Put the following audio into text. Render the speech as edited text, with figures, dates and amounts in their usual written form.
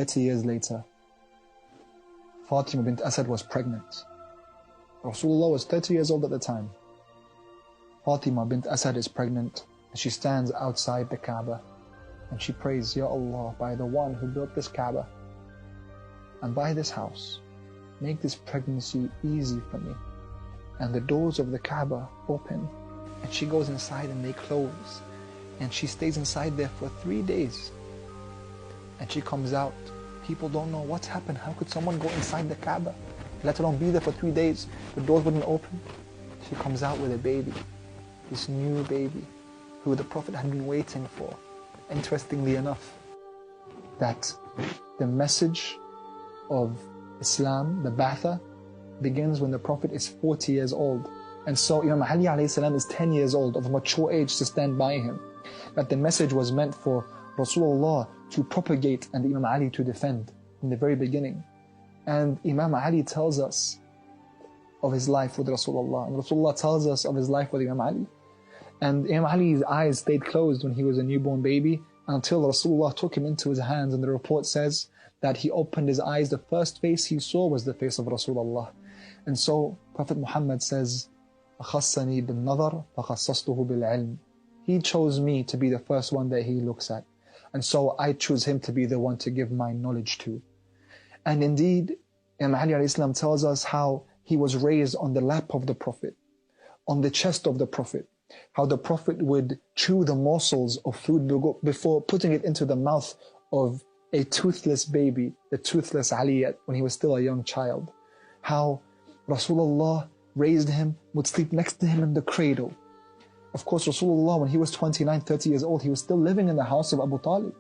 30 years later, Fatima bint Asad was pregnant. Rasulullah was 30 years old at the time. Fatima bint Asad is pregnant, and she stands outside the Kaaba, and she prays, Ya Allah, by the one who built this Kaaba, and by this house, make this pregnancy easy for me. And the doors of the Kaaba open, and she goes inside and they close, and she stays inside there for 3 days. And she comes out. People don't know what's happened. How could someone go inside the Kaaba, let alone be there for 3 days? The doors wouldn't open. She comes out with a baby, this new baby, who the Prophet had been waiting for. Interestingly enough, that the message of Islam, the Ba'atha, begins when the Prophet is 40 years old. And so Imam Ali alayhi salam is 10 years old, of mature age, to stand by him. That the message was meant for Rasulullah to propagate and Imam Ali to defend in the very beginning. And Imam Ali tells us of his life with Rasulullah, and Rasulullah tells us of his life with Imam Ali. And Imam Ali's eyes stayed closed when he was a newborn baby until Rasulullah took him into his hands, and the report says that he opened his eyes, the first face he saw was the face of Rasulullah. And so Prophet Muhammad says, أَخَصَّنِي بِالنَّظَرِ فَخَصَّصْتُهُ بِالْعِلْمِ. He chose me to be the first one that he looks at, and so I choose him to be the one to give my knowledge to. And indeed, Imam Ali alayhi salam tells us how he was raised on the lap of the Prophet, on the chest of the Prophet, how the Prophet would chew the morsels of food before putting it into the mouth of a toothless baby, the toothless Ali, when he was still a young child. How Rasulullah raised him, would sleep next to him in the cradle. Of course, Rasulullah, when he was 29, 30 years old, he was still living in the house of Abu Talib.